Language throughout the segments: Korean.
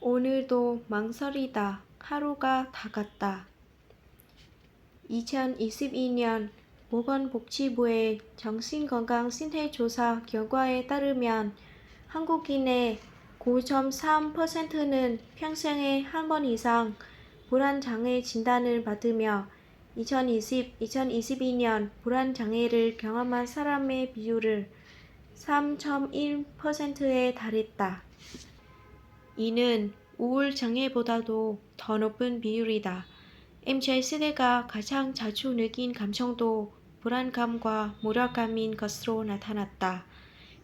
오늘도 망설이다. 하루가 다 갔다. 2022년 보건복지부의 정신건강신태조사 결과에 따르면 한국인의 9.3%는 평생에 한 번 이상 불안장애 진단을 받으며 2022년 불안장애를 경험한 사람의 비율을 3.1%에 달했다. 이는 우울장애보다도 더 높은 비율이다. MZ세대가 가장 자주 느낀 감정도 불안감과 무력감인 것으로 나타났다.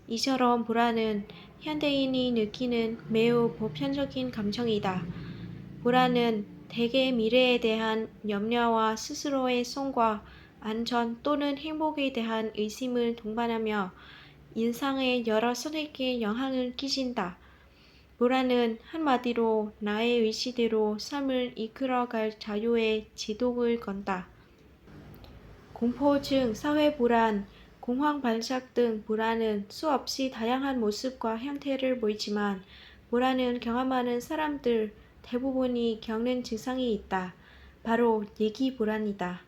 이처럼 불안은 현대인이 느끼는 매우 보편적인 감정이다. 불안은 대개 미래에 대한 염려와 스스로의 손과 안전 또는 행복에 대한 의심을 동반하며 일상의 여러 선택에 영향을 끼친다. 불안은 한마디로 나의 의지대로 삶을 이끌어갈 자유의 제동을 건다. 공포증, 사회불안, 공황발작 등 불안은 수없이 다양한 모습과 형태를 보이지만 불안을 경험하는 사람들 대부분이 겪는 증상이 있다. 바로 예기불안이다.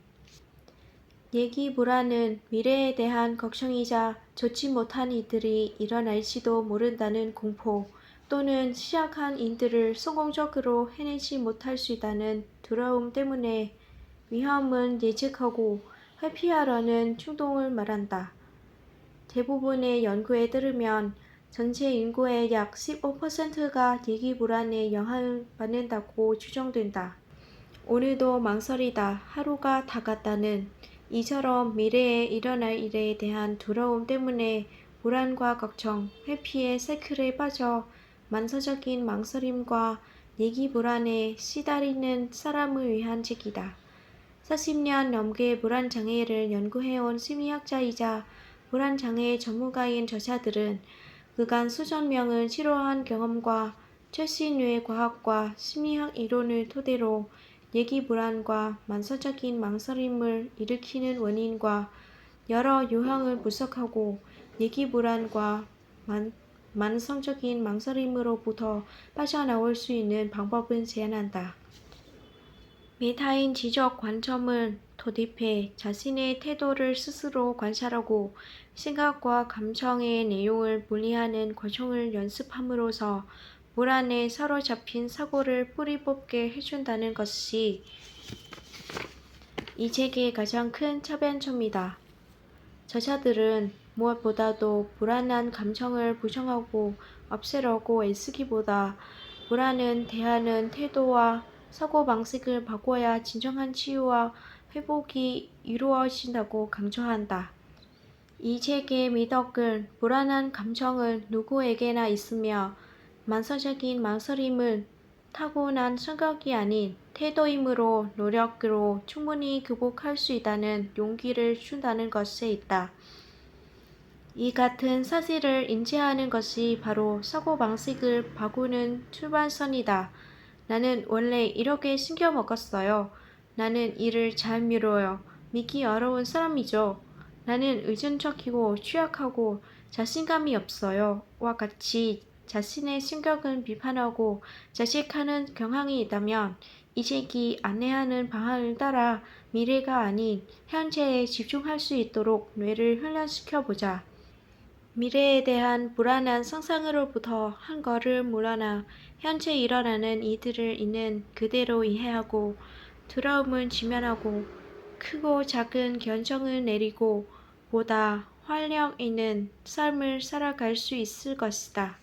예기불안은 미래에 대한 걱정이자 좋지 못한 일들이 일어날지도 모른다는 공포 또는 시작한 일들을 성공적으로 해내지 못할 수 있다는 두려움 때문에 위험은 예측하고 회피하려는 충동을 말한다. 대부분의 연구에 따르면 전체 인구의 약 15%가 예기불안에 영향을 받는다고 추정된다. 오늘도 망설이다. 하루가 다 갔다는 이처럼 미래에 일어날 일에 대한 두려움 때문에 불안과 걱정, 회피의 사이클에 빠져 만사적인 망설임과 예기불안에 시달리는 사람을 위한 책이다. 40년 넘게 불안장애를 연구해온 심리학자이자 불안장애 전문가인 저자들은 그간 수천 명을 치료한 경험과 최신 뇌과학과 심리학 이론을 토대로 예기불안과 만사적인 망설임을 일으키는 원인과 여러 유형을 분석하고 예기불안과 만성적인 망설임으로부터 빠져나올 수 있는 방법을 제안한다. 메타인 지적 관점을 도입해 자신의 태도를 스스로 관찰하고 생각과 감정의 내용을 분리하는 과정을 연습함으로써 불안에 사로잡힌 사고를 뿌리 뽑게 해준다는 것이 이 책의 가장 큰 차변점이다. 저자들은 무엇보다도 불안한 감정을 부정하고 없애려고 애쓰기보다 불안은 대하는 태도와 사고방식을 바꿔야 진정한 치유와 회복이 이루어진다고 강조한다. 이 책의 미덕은 불안한 감정은 누구에게나 있으며 만사적인 망설임은 타고난 성격이 아닌 태도이므로 노력으로 충분히 극복할 수 있다는 용기를 준다는 것에 있다. 이 같은 사실을 인지하는 것이 바로 사고방식을 바꾸는 출발선이다. 나는 원래 이렇게 신겨먹었어요. 나는 일을 잘 미뤄요. 믿기 어려운 사람이죠. 나는 의존적이고 취약하고 자신감이 없어요. 와 같이 자신의 성격을 비판하고 자책하는 경향이 있다면 이 책이 안내하는 방향을 따라 미래가 아닌 현재에 집중할 수 있도록 뇌를 훈련시켜보자. 미래에 대한 불안한 상상으로부터 한 걸음 물러나 현재 일어나는 이들을 있는 그대로 이해하고 두려움을 지면하고 크고 작은 결정을 내리고 보다 활력 있는 삶을 살아갈 수 있을 것이다.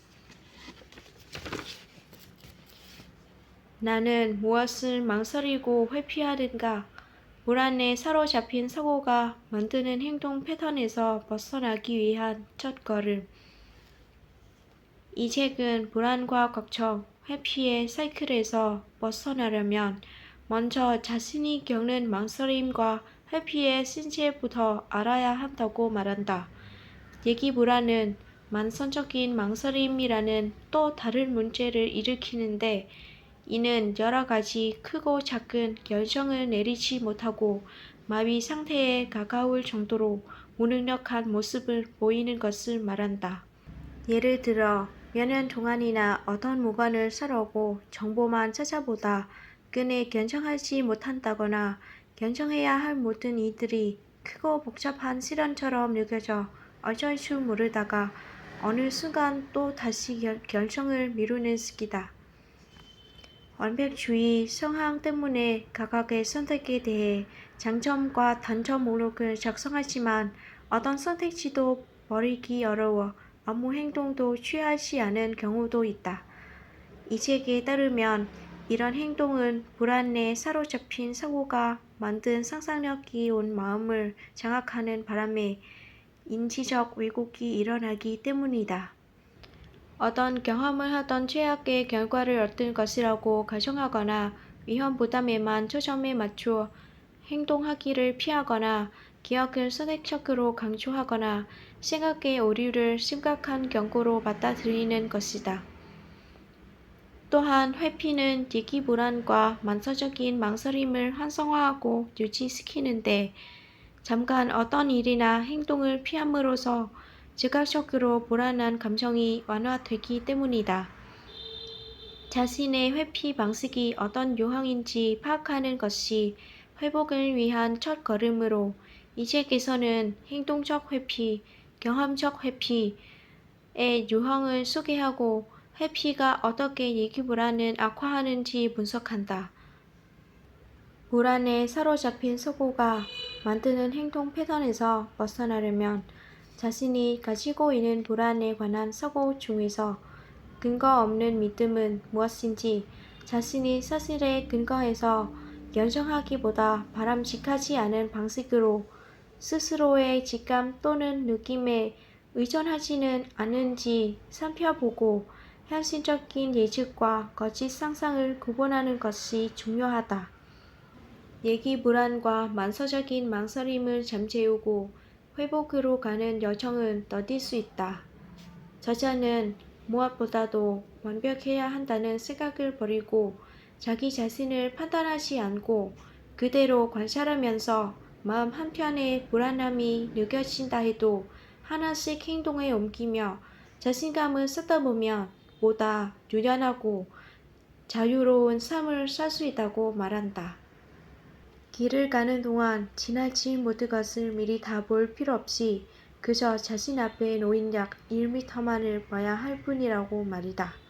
나는 무엇을 망설이고 회피하든가 불안에 사로잡힌 사고가 만드는 행동 패턴에서 벗어나기 위한 첫걸음. 이 책은 불안과 걱정, 회피의 사이클에서 벗어나려면 먼저 자신이 겪는 망설임과 회피의 신체부터 알아야 한다고 말한다. 예기불안은 만성적인 망설임이라는 또 다른 문제를 일으키는데 이는 여러 가지 크고 작은 결정을 내리지 못하고 마비 상태에 가까울 정도로 무능력한 모습을 보이는 것을 말한다. 예를 들어 몇 년 동안이나 어떤 물건을 사려고 정보만 찾아보다 그에 결정하지 못한다거나 결정해야 할 모든 일들이 크고 복잡한 시련처럼 느껴져 어쩔 줄 모르다가 어느 순간 또 다시 결정을 미루는 시기다. 완벽주의 성향 때문에 각각의 선택에 대해 장점과 단점 목록을 작성하지만 어떤 선택지도 버리기 어려워 아무 행동도 취하지 않은 경우도 있다. 이 책에 따르면 이런 행동은 불안에 사로잡힌 사고가 만든 상상력이 온 마음을 장악하는 바람에 인지적 왜곡이 일어나기 때문이다. 어떤 경험을 하던 최악의 결과를 얻은 것이라고 가정하거나 위험 부담에만 초점에 맞춰 행동하기를 피하거나 기억을 선택적으로 강조하거나 생각의 오류를 심각한 경고로 받아들이는 것이다. 또한 회피는 대기 불안과 만서적인 망설임을 활성화하고 유지시키는데 잠깐 어떤 일이나 행동을 피함으로써 즉각적으로 불안한 감정이 완화되기 때문이다. 자신의 회피 방식이 어떤 유형인지 파악하는 것이 회복을 위한 첫 걸음으로 이 책에서는 행동적 회피, 경험적 회피의 유형을 소개하고 회피가 어떻게 얘기 불안을 악화하는지 분석한다. 불안에 사로잡힌 사고가 만드는 행동 패턴에서 벗어나려면 자신이 가지고 있는 불안에 관한 사고 중에서 근거 없는 믿음은 무엇인지 자신이 사실에 근거해서 결정하기보다 바람직하지 않은 방식으로 스스로의 직감 또는 느낌에 의존하지는 않은지 살펴보고 현실적인 예측과 거짓 상상을 구분하는 것이 중요하다. 얘기 불안과 만서적인 망설임을 잠재우고 회복으로 가는 여정은 더딜 수 있다. 저자는 무엇보다도 완벽해야 한다는 생각을 버리고 자기 자신을 판단하지 않고 그대로 관찰하면서 마음 한편에 불안함이 느껴진다 해도 하나씩 행동에 옮기며 자신감을 쌓다 보면 보다 유연하고 자유로운 삶을 살 수 있다고 말한다. 길을 가는 동안 지나칠 모든 것을 미리 다 볼 필요 없이 그저 자신 앞에 놓인 약 1m만을 봐야 할 뿐이라고 말이다.